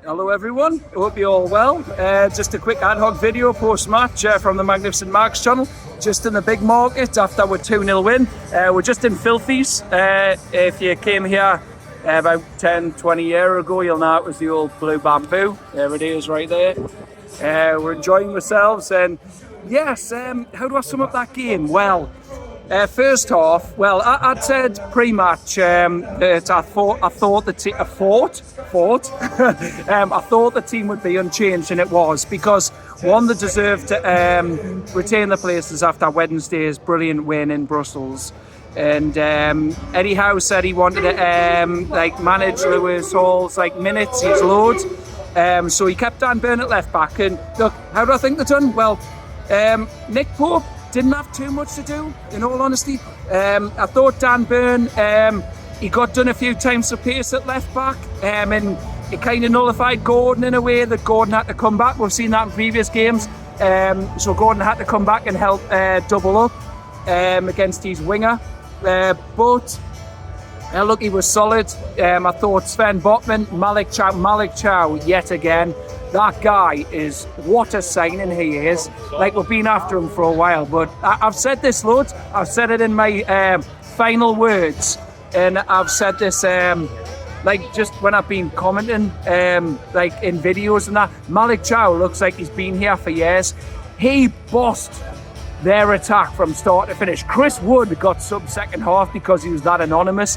Hello everyone, hope you're all well. Just a quick ad hoc video post-match from the Magnificent Mags channel. Just in the Bigg Market after our 2-0 win. We're just in Filthies. If you came here about 10-20 years ago, you'll know it was the old Blue Bamboo. There it is right there. We're enjoying ourselves, and yes, how do I sum up that game? Well, first half, I'd said pre-match that I thought the team would be unchanged, and it was, because one, they deserved to retain their places after Wednesday's brilliant win in Brussels. And Eddie Howe said he wanted to manage Lewis Hall's minutes, his loads. So he kept Dan Burn at left back, and look, how do I think they've done? Well, Nick Pope didn't have too much to do, in all honesty. I thought Dan Burn, he got done a few times for pace at left back, and it kind of nullified Gordon in a way that Gordon had to come back. We've seen that in previous games. So Gordon had to come back and help double up against his winger. But look, he was solid. I thought Sven Botman, Malik Chow, yet again. That guy is, what a signing he is. We've been after him for a while, but I've said this loads. I've said it in my final words, and I've said this just when I've been commenting in videos and that. Malik Chow looks like he's been here for years. He bossed their attack from start to finish. Chris Wood got sub second half because he was that anonymous.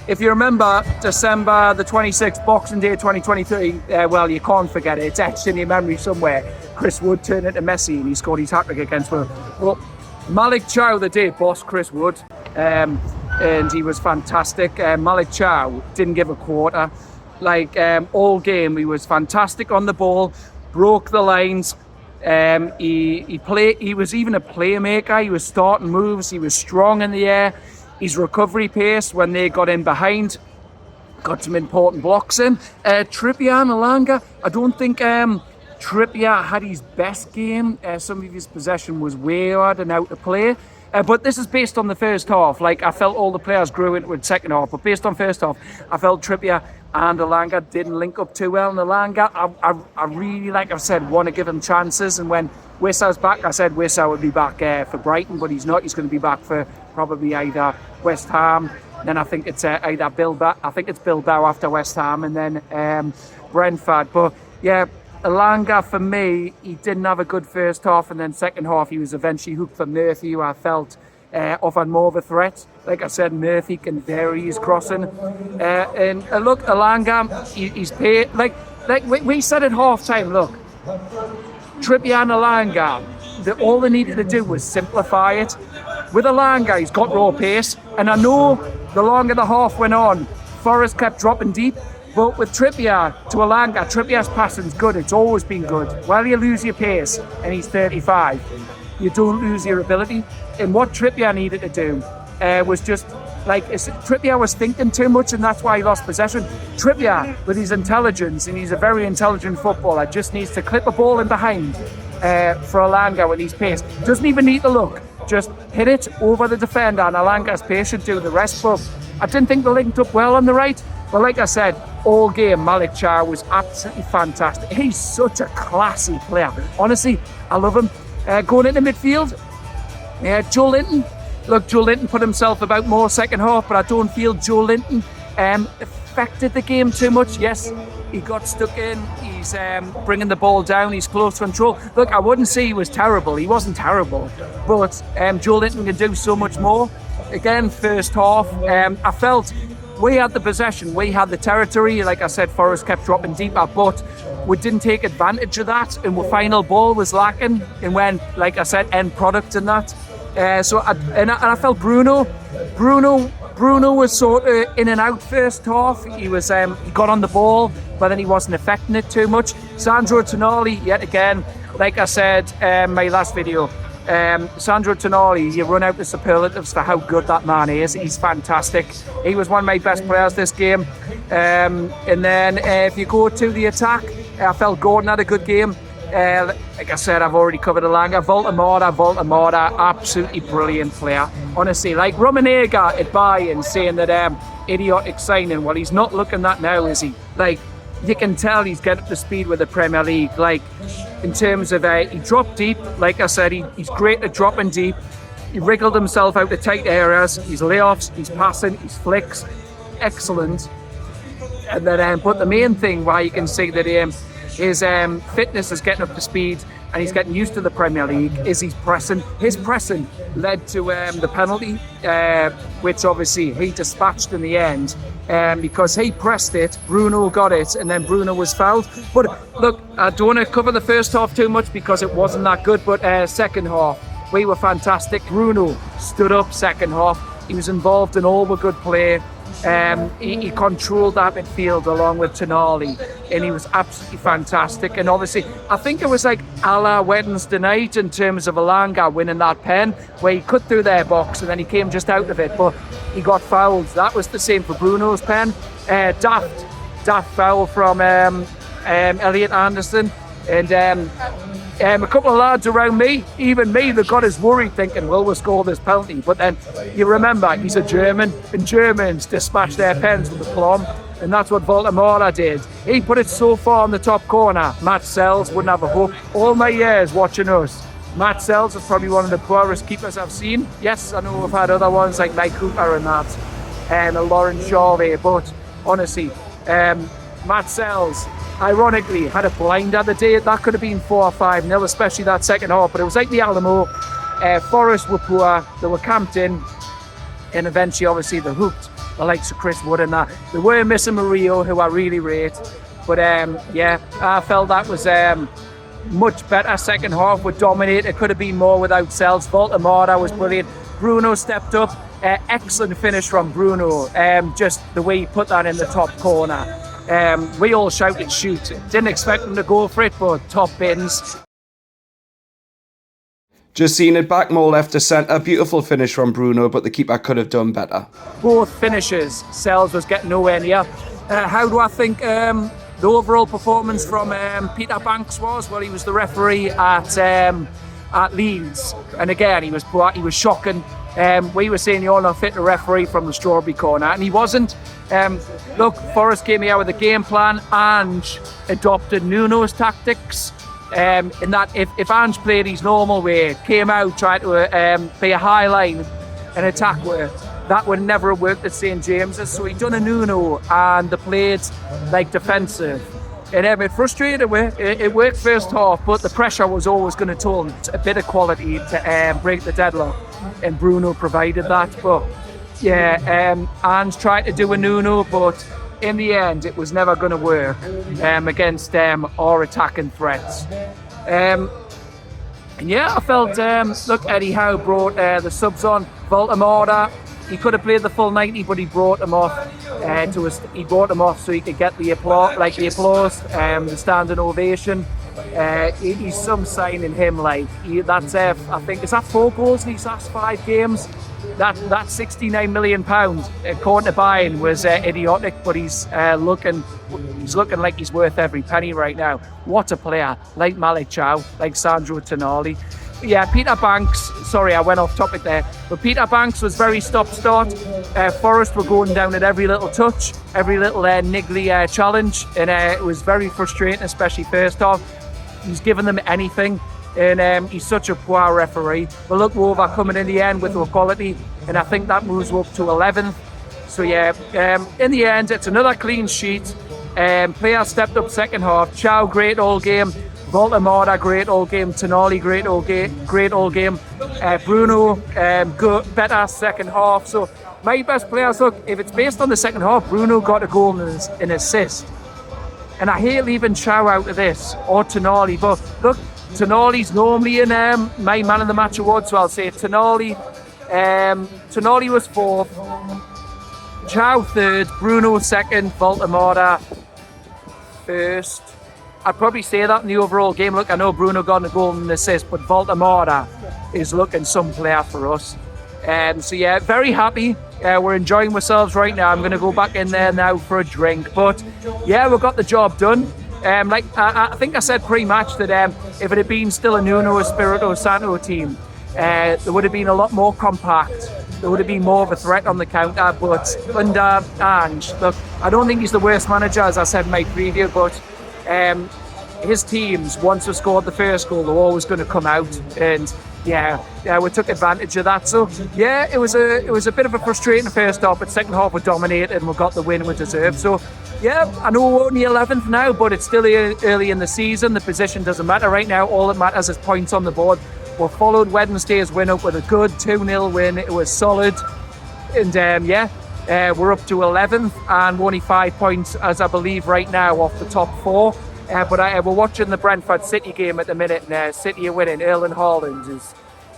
If you remember December the 26th, Boxing Day 2023, well, you can't forget it. It's etched in your memory somewhere. Chris Wood turned into Messi and he scored his hat-trick against Will. Well, Malik Chow the day bossed Chris Wood, and he was fantastic. Malik Chow didn't give a quarter. All game, he was fantastic on the ball, broke the lines. He was even a playmaker. He was starting moves. He was strong in the air. His recovery pace when they got in behind, got some important blocks in. Trippier and Elanga, I don't think Trippier had his best game. Some of his possession was weird and out of play. But this is based on the first half. I felt all the players grew into it second half, but based on first half, I felt Trippier and Elanga didn't link up too well. And Elanga, I really, like I've said, want to give him chances. And when Wissow's back, I said Wissow would be back for Brighton, but he's not. He's going to be back for probably either West Ham. Then I think it's either Bilbao. I think it's Bilbao after West Ham, and then Brentford. But yeah, Elanga, for me, he didn't have a good first half, and then second half he was eventually hooked for Murphy, who I felt offered more of a threat. Like I said, Murphy can vary his crossing. And look, Elanga, he's paid. We said at half time, look, Trippier and Elanga, all they needed to do was simplify it. With Elanga, he's got raw pace, and I know the longer the half went on, Forrest kept dropping deep. But with Trippier to Elanga, Trippier's passing's good. It's always been good. While you lose your pace, and he's 35, you don't lose your ability. And what Trippier needed to do was just, Trippier was thinking too much, and that's why he lost possession. Trippier, with his intelligence, and he's a very intelligent footballer, just needs to clip a ball in behind for Elanga with his pace. Doesn't even need to look. Just hit it over the defender, and Elanga's pace should do the rest. But I didn't think they linked up well on the right. But like I said, all game, Malik Chow was absolutely fantastic. He's such a classy player. Honestly, I love him. Going into midfield, Joe Linton. Look, Joe Linton put himself about more second half, but I don't feel Joe Linton affected the game too much. Yes, he got stuck in. He's bringing the ball down. He's close control. Look, I wouldn't say he was terrible. He wasn't terrible. But Joe Linton can do so much more. Again, first half, I felt we had the possession. We had the territory. Like I said, Forrest kept dropping deeper, but we didn't take advantage of that. And the final ball was lacking. And when, like I said, end product in that. I felt Bruno was sort of in and out first half. He was he got on the ball, but then he wasn't affecting it too much. Sandro Tonali, yet again, like I said my last video, Sandro Tonali, you run out the superlatives for how good that man is. He's fantastic. He was one of my best players this game. And then if you go to the attack, I felt Gordon had a good game. Like I said, I've already covered Elanga. Woltemade, absolutely brilliant player. Honestly, like Rummenigge at Bayern saying that idiotic signing. Well, he's not looking that now, is he? you can tell he's getting up to speed with the Premier League. Like, in terms of, he dropped deep. Like I said, he's great at dropping deep. He wriggled himself out of tight areas. His layoffs, his passing, his flicks, excellent. And then, but the main thing why you can see that his fitness is getting up to speed and he's getting used to the Premier League is his pressing. His pressing led to the penalty, which obviously he dispatched in the end because he pressed it, Bruno got it, and then Bruno was fouled. But look, I don't want to cover the first half too much because it wasn't that good, but second half, we were fantastic. Bruno stood up second half. He was involved in all the good play. He controlled that midfield along with Tonali, and he was absolutely fantastic. And obviously, I think it was like a la Wednesday night in terms of Alanga winning that pen, where he cut through their box and then he came just out of it, but he got fouled. That was the same for Bruno's pen. Daft foul from Elliot Anderson, and a couple of lads around me, even me, that got us worried thinking, will we score this penalty? But then you remember, he's a German, and Germans dispatch their pens with aplomb, and that's what Woltemade did. He put it so far in the top corner, Matt Sells wouldn't have a hope. All my years watching us, Matt Sells is probably one of the poorest keepers I've seen. Yes, I know we've had other ones like Mike Cooper and that, and Lawrence Charvet, but honestly, Matt Sells, ironically, had a blinder the day. That could have been 4 or 5-0, especially that second half. But it was like the Alamo. Forest were poor. They were camped in. And eventually, obviously, they hooked the likes of Chris Wood and that. They were missing Murillo, who I really rate. But yeah, I felt that was much better second half. Would dominate. It could have been more without Sells. Woltemade was brilliant. Bruno stepped up. Excellent finish from Bruno. Just the way he put that in the top corner. We all shouted shoot. Didn't expect them to go for it, but top bins. Just seen it back more left to centre. Beautiful finish from Bruno, but the keeper could have done better. Both finishes, Sells was getting nowhere near. How do I think the overall performance from Peter Banks was? Well, he was the referee at Leeds, and again, he was poor. He was shocking. We were saying you're not fit to referee from the strawberry corner, and he wasn't. Look, Forest came here with a game plan. Ange adopted Nuno's tactics. In that if Ange played his normal way, came out, tried to be a high line and attack with, that would never have worked at St James's. So he done a Nuno and they played like defensive. And it frustrated me. It worked first half, but the pressure was always going to toll a bit of quality to break the deadlock. And Bruno provided that. But yeah, Ange tried to do a Nuno, but in the end, it was never going to work against our attacking threats. And yeah, I felt, look, Eddie Howe brought the subs on. Woltemade, he could have played the full 90, but he brought him off he brought him off so he could get the applause, the standing ovation. He's some sign in him, like that's I think, is that 4 goals in these last 5 games? That £69 million, according to Bayern, was idiotic, but he's looking like he's worth every penny right now. What a player, like Malik Chow, like Sandro Tonali. Yeah, Peter Banks, sorry I went off topic there, but Peter Banks was very stop-start. Forest were going down at every little touch, every little niggly challenge, and it was very frustrating, especially first half. He's given them anything, and he's such a poor referee. But look, we're overcoming in the end with equality, and I think that moves up to 11th. So yeah, in the end, it's another clean sheet. Players stepped up second half. Chow, great all game. Woltemade, great all game. Tonali, great all game. Bruno, good, better second half. So my best players, look, if it's based on the second half, Bruno got a goal and an assist. And I hate leaving Chow out of this, or Tonali, but look, Tonali's normally in my man of the match award, so I'll say Tonali. Tonali was 4th, Chow 3rd, Bruno 2nd, Woltemade 1st. I'd probably say that in the overall game. Look, I know Bruno got a goal and an assist, but Woltemade is looking some player for us. So yeah, very happy. We're enjoying ourselves right now. I'm going to go back in there now for a drink. But yeah, we got the job done. Like I think I said pre-match that if it had been still a Nuno Espirito Santo team, there would have been a lot more compact. There would have been more of a threat on the counter, but under Ange, look, I don't think he's the worst manager, as I said in my preview, but his teams, once we scored the first goal, they're always going to come out, and yeah, we took advantage of that. So yeah, it was a bit of a frustrating first half, but second half we dominated and we got the win we deserved. So yeah, I know we're only 11th now, but it's still early in the season. The position doesn't matter right now. All that matters is points on the board. We followed Wednesday's win up with a good 2-0 win. It was solid, and we're up to 11th and we're only 5 points, as I believe right now, off the top 4. But we're watching the Brentford City game at the minute, and City are winning. Erling Haaland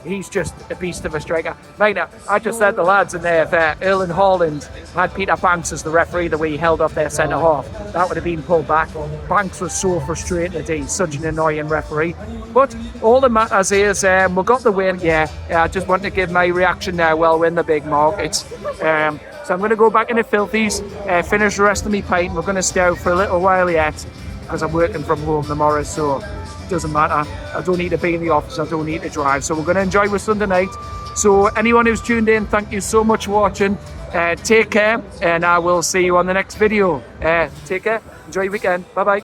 he's just a beast of a striker. Right now, I just said the lads in there, if Erling Haaland had Peter Banks as the referee, the way he held up their centre half, that would have been pulled back. Banks was so frustrating today. He's such an annoying referee. But all that matters is we got the win. Yeah, I just want to give my reaction now. Well, we're in the Bigg Market. So I'm going to go back in the filthies, finish the rest of my pint. We're going to stay out for a little while yet, because I'm working from home tomorrow, so it doesn't matter. I don't need to be in the office, I don't need to drive, so we're going to enjoy with Sunday night. So anyone who's tuned in, thank you so much for watching. Take care, and I will see you on the next video. Take care, enjoy your weekend, bye bye.